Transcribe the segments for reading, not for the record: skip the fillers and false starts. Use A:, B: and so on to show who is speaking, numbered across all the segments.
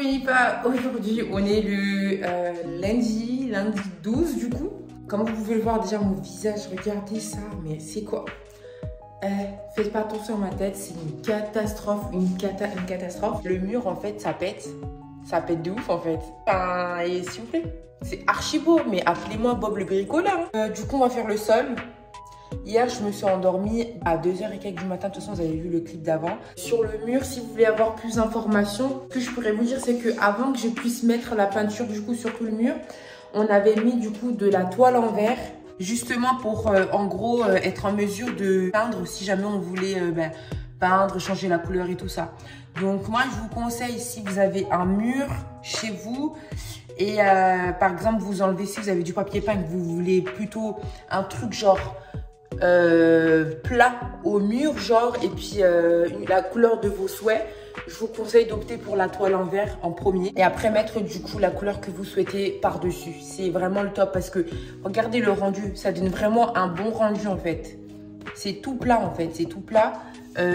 A: Philippa, aujourd'hui on est le lundi 12 du coup. Comme vous pouvez le voir déjà mon visage, regardez ça, mais c'est quoi? Faites pas attention à ma tête, c'est une catastrophe, une catastrophe. Le mur en fait ça pète de ouf en fait. Enfin, et s'il vous plaît, c'est archi beau, mais appelez-moi Bob le bricoleur. Du coup on va faire le sol. Hier, je me suis endormie à 2h et quelques du matin. De toute façon, vous avez vu le clip d'avant. Sur le mur, si vous voulez avoir plus d'informations, ce que je pourrais vous dire, c'est que avant que je puisse mettre la peinture du coup sur tout le mur, on avait mis du coup de la toile en verre, justement pour en gros être en mesure de peindre si jamais on voulait peindre, changer la couleur et tout ça. Donc moi, je vous conseille si vous avez un mur chez vous et par exemple, vous enlevez si vous avez du papier peint, que vous voulez plutôt un truc genre plat au mur genre et puis la couleur de vos souhaits, je vous conseille d'opter pour la toile en verre en premier et après mettre du coup la couleur que vous souhaitez par dessus. C'est vraiment le top parce que regardez le rendu, ça donne vraiment un bon rendu en fait. C'est tout plat en fait, c'est tout plat,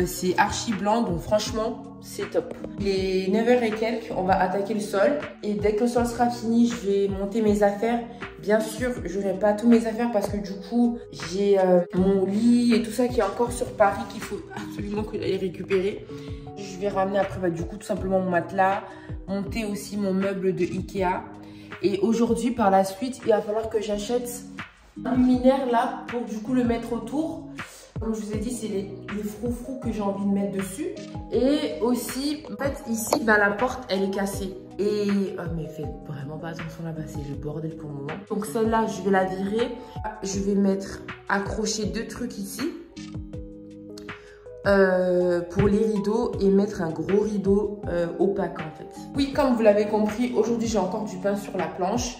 A: c'est archi blanc, donc franchement c'est top. Il est 9h et quelques, on va attaquer le sol et dès que le sol sera fini, je vais monter mes affaires. Bien sûr, je n'aurai pas tous mes affaires parce que du coup, j'ai mon lit et tout ça qui est encore sur Paris qu'il faut absolument que j'aille récupérer. Je vais ramener après du coup tout simplement mon matelas, monter aussi mon meuble de Ikea. Et aujourd'hui, par la suite, il va falloir que j'achète un luminaire là pour du coup le mettre autour. Comme je vous ai dit, c'est les froufrous que j'ai envie de mettre dessus. Et aussi, en fait, ici, la porte, elle est cassée. Et, mais faites vraiment pas attention là-bas, c'est le bordel pour le moment. Donc celle-là, je vais la virer. Je vais accrocher deux trucs ici. Pour les rideaux et mettre un gros rideau opaque en fait. Oui, comme vous l'avez compris, aujourd'hui, j'ai encore du pain sur la planche.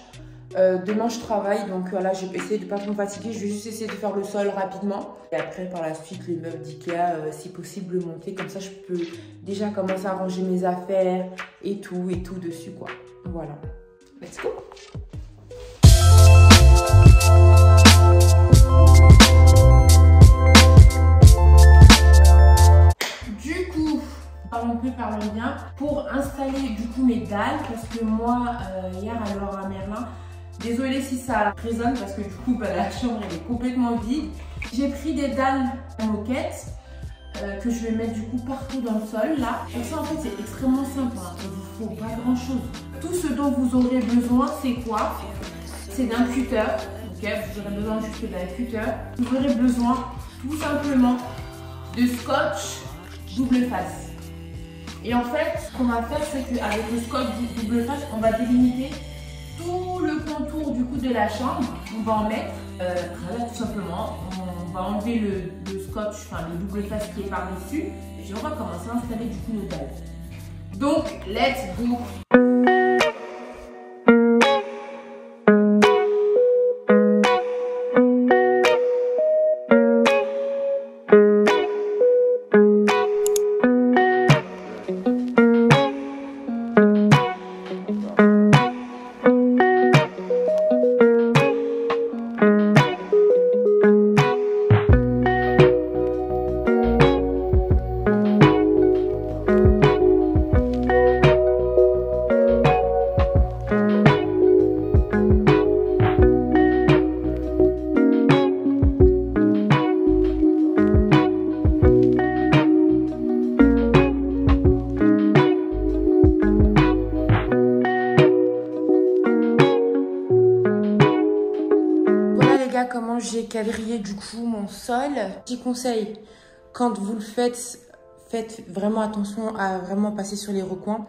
A: Demain je travaille, donc voilà, je vais essayer de ne pas trop me fatiguer. Je vais juste essayer de faire le sol rapidement. Et après par la suite les meubles d'Ikea, si possible le monter. Comme ça je peux déjà commencer à ranger mes affaires et tout dessus quoi. Voilà, let's go. Du coup, parlons bien. Pour installer du coup mes dalles, parce que moi hier à Leroy Merlin, désolée si ça résonne parce que du coup la chambre elle est complètement vide. J'ai pris des dalles moquettes que je vais mettre du coup partout dans le sol là. Et ça en fait c'est extrêmement simple, hein. Il ne faut pas grand chose. Tout ce dont vous aurez besoin c'est quoi? C'est d'un cutter. Ok, vous aurez besoin juste d'un cutter. Vous aurez besoin tout simplement de scotch double face. Et en fait ce qu'on va faire c'est qu'avec le scotch double face on va délimiter tout le contour du coup de la chambre. On va en mettre voilà tout simplement, on va enlever le scotch, enfin le double face qui est par dessus et on va commencer à installer du coup nos dalles. Donc let's go. Comment j'ai quadrillé du coup mon sol. Petit conseil, quand vous le faites, faites vraiment attention à vraiment passer sur les recoins.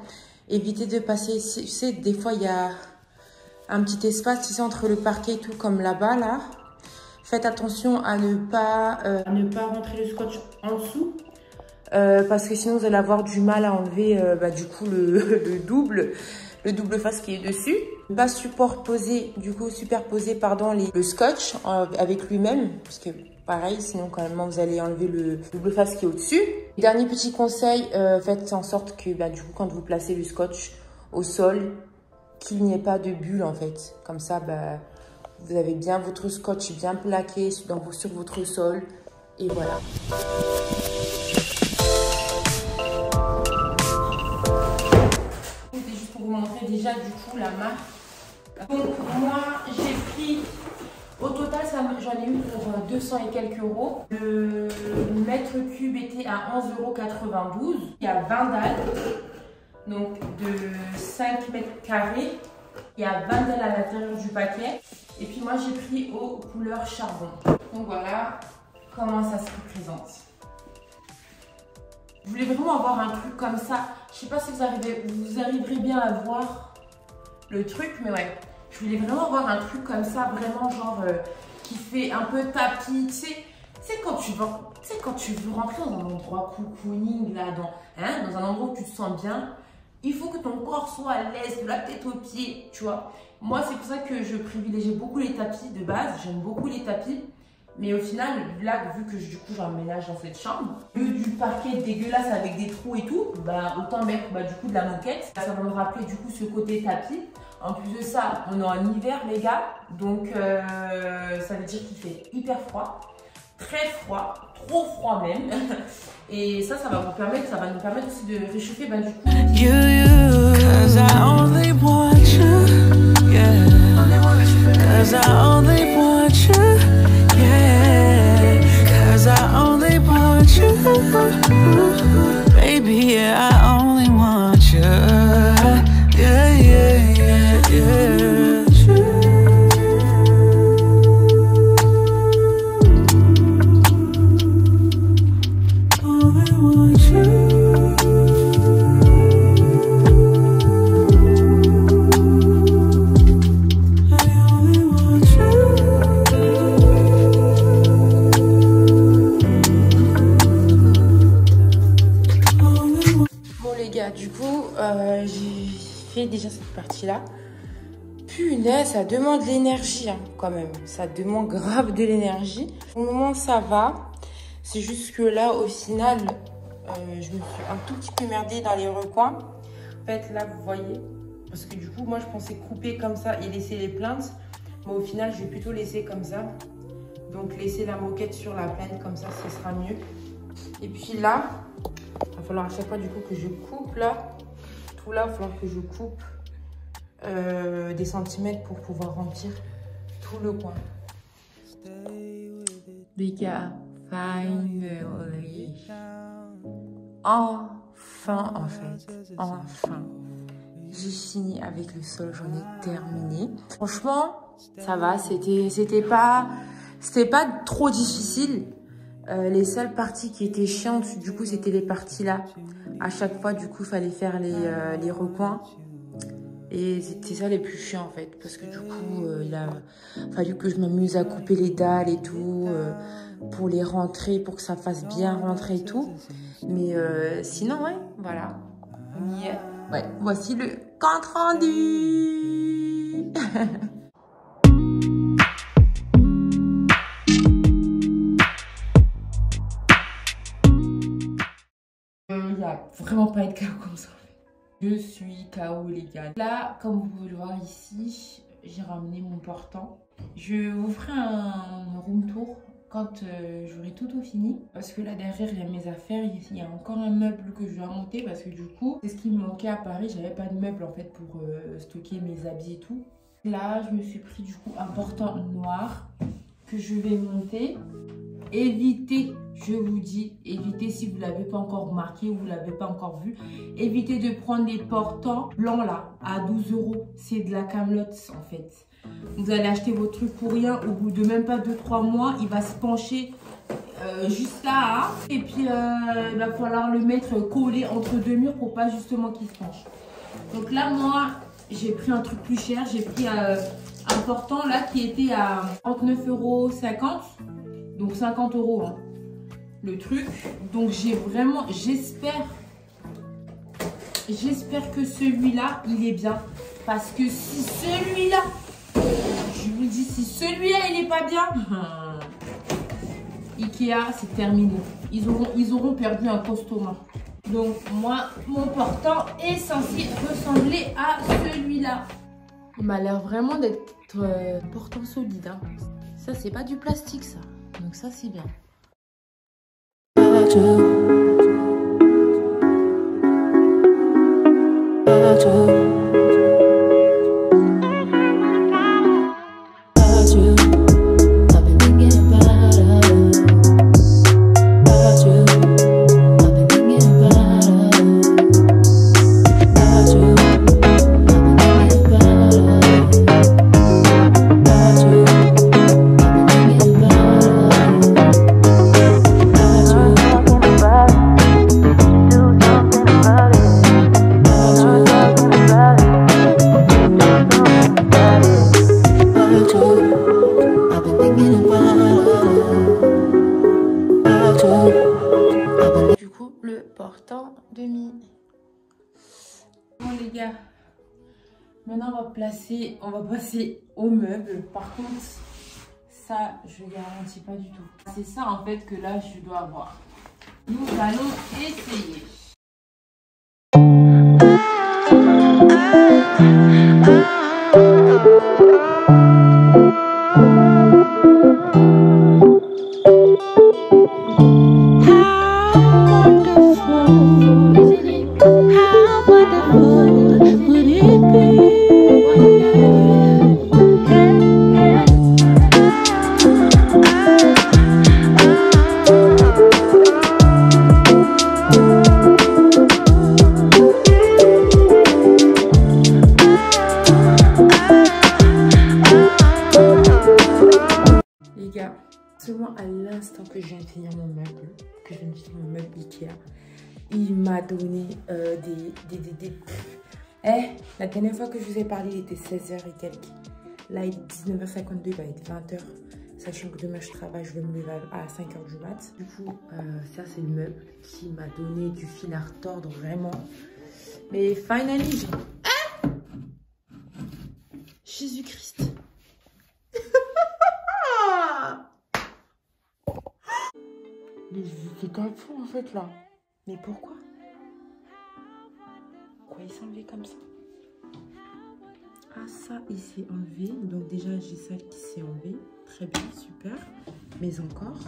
A: Évitez de passer, tu sais, des fois il y a un petit espace, tu sais, entre le parquet et tout, comme là-bas, là. Faites attention à ne pas rentrer le scotch en dessous. Parce que sinon vous allez avoir du mal à enlever du coup le double face qui est dessus. Pas superposer le scotch avec lui-même, parce que pareil, sinon quand même vous allez enlever le double face qui est au-dessus. Dernier petit conseil, faites en sorte que du coup quand vous placez le scotch au sol, qu'il n'y ait pas de bulle en fait. Comme ça, vous avez bien votre scotch bien plaqué sur votre sol et voilà. déjà du coup la marque. Donc moi j'ai pris, au total j'en ai eu pour 200 et quelques euros. Le mètre cube était à 11,92 €. Il y a 20 dalles, donc de 5 mètres carrés. Il y a 20 dalles à l'intérieur du paquet. Et puis moi j'ai pris aux couleurs charbon. Donc voilà comment ça se représente. Je voulais vraiment avoir un truc comme ça. Je sais pas si vous arriverez bien à voir le truc, mais ouais. Je voulais vraiment avoir un truc comme ça, vraiment genre qui fait un peu tapis. Tu sais quand tu veux rentrer dans un endroit cocooning, là, dans un endroit où tu te sens bien, il faut que ton corps soit à l'aise, de la tête aux pieds, tu vois. Moi, c'est pour ça que je privilégie beaucoup les tapis de base. J'aime beaucoup les tapis. Mais au final, là, vu que du coup j'emménage dans cette chambre, au lieu du parquet dégueulasse avec des trous et tout, bah, autant mettre du coup de la moquette. Ça va me rappeler du coup ce côté tapis. En plus de ça, on est en hiver les gars, donc ça veut dire qu'il fait hyper froid, très froid, trop froid même. Et ça va nous permettre aussi de réchauffer du coup.
B: Baby, yeah, I only want you. Yeah, yeah, yeah, yeah. Only want you. I only want you.
A: Du coup, j'ai fait déjà cette partie-là. Punaise, ça demande de l'énergie quand même. Ça demande grave de l'énergie. Pour le moment, ça va. C'est juste que là, au final, je me suis un tout petit peu merdée dans les recoins. En fait, là, vous voyez. Parce que du coup, moi, je pensais couper comme ça et laisser les plaintes. Mais au final, je vais plutôt laisser comme ça. Donc, laisser la moquette sur la plainte, comme ça, ce sera mieux. Et puis là, il va falloir à chaque fois du coup que je coupe là. Tout là, il va falloir que je coupe des centimètres pour pouvoir remplir tout le coin. Les gars, finally. Enfin, en fait. Enfin. J'ai fini avec le sol, j'en ai terminé. Franchement, ça va. C'était pas trop difficile. Les seules parties qui étaient chiantes, du coup, c'était les parties là. À chaque fois, du coup, il fallait faire les recoins. Et c'était ça les plus chiants, en fait. Parce que du coup, il a fallu que je m'amuse à couper les dalles et tout. Pour les rentrer, pour que ça fasse bien rentrer et tout. Mais sinon, ouais, voilà. On y est. Ouais, voici le compte rendu. Il n'y a vraiment pas de KO comme ça. Je suis KO les gars. Là, comme vous pouvez le voir ici, j'ai ramené mon portant. Je vous ferai un room tour quand j'aurai tout fini. Parce que là derrière, il y a mes affaires. Il y a encore un meuble que je dois monter. Parce que du coup, c'est ce qui me manquait à Paris. J'avais pas de meuble en fait pour stocker mes habits et tout. Là, je me suis pris du coup un portant noir que je vais monter. Évitez, je vous dis, évitez si vous ne l'avez pas encore remarqué ou vous ne l'avez pas encore vu, évitez de prendre les portants blancs là, à 12 €. C'est de la camelote en fait. Vous allez acheter vos trucs pour rien, au bout de même pas 2-3 mois, il va se pencher juste là. Et puis, il va falloir le mettre collé entre deux murs pour pas justement qu'il se penche. Donc là, moi, j'ai pris un truc plus cher. J'ai pris un portant là qui était à 39,50 €. Donc 50 € hein, le truc. Donc j'espère que celui-là, il est bien. Parce que si celui-là, je vous dis, si celui-là, il n'est pas bien, Ikea, c'est terminé. Ils auront perdu un costaud. Donc moi, mon portant est censé ressembler à celui-là. Il m'a l'air vraiment d'être portant solide. Hein. Ça, c'est pas du plastique, ça. Donc ça, c'est bien. important demi. Bon les gars, maintenant on va passer au meuble. Par contre, ça je garantis pas du tout. C'est ça en fait que là je dois avoir. Nous allons essayer. Seulement à l'instant que je viens de finir mon meuble, Ikea, il m'a donné la dernière fois que je vous ai parlé, il était 16h et quelques. Là, il est 19h52, il va être 20h. Sachant que demain, je travaille, je vais me lever à 5h du mat. Du coup, ça, c'est le meuble qui m'a donné du fil à retordre, vraiment. Mais finally, Jésus-Christ. Mais c'est comme fou en fait là. Mais pourquoi? Pourquoi il s'est enlevé comme ça? Ah ça il s'est enlevé. Donc déjà j'ai celle qui s'est enlevée. Très bien, super. Mais encore.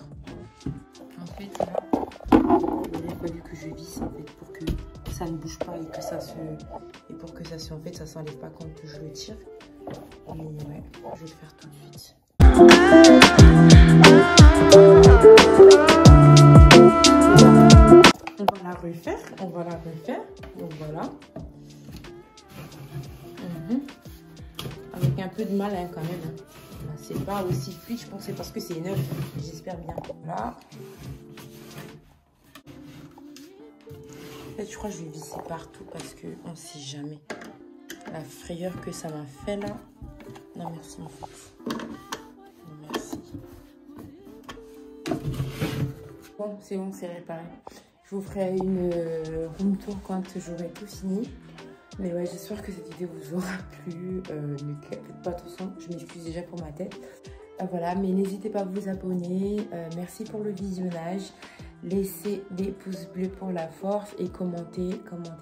A: En fait là, il a fallu que je visse en fait pour que ça ne bouge pas et que ça se. Et pour que ça se. En fait ça s'enlève pas quand je le tire. Mais ouais, je vais le faire tout de suite. On va la refaire, donc voilà. Avec un peu de mal hein, quand même. Hein. C'est pas aussi fluide, je pense que c'est parce que c'est neuf. J'espère bien. Voilà. En fait, je crois que je vais visser partout parce qu'on ne sait jamais. La frayeur que ça m'a fait là. Non, merci, mon fils. Non, merci. Bon, c'est réparé. Je vous ferai une room tour quand j'aurai tout fini. Mais ouais, j'espère que cette vidéo vous aura plu. Ne faites pas attention, je m'excuse déjà pour ma tête. Voilà, mais n'hésitez pas à vous abonner. Merci pour le visionnage. Laissez des pouces bleus pour la force et commentez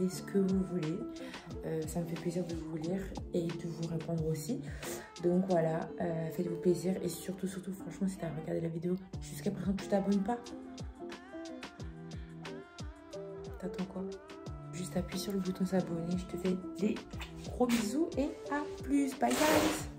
A: ce que vous voulez. Ça me fait plaisir de vous lire et de vous répondre aussi. Donc voilà, faites-vous plaisir. Et surtout, franchement, si tu as regardé la vidéo jusqu'à présent, tu t'abonnes pas. T'attends quoi? Juste appuie sur le bouton s'abonner. Je te fais des gros bisous et à plus. Bye guys.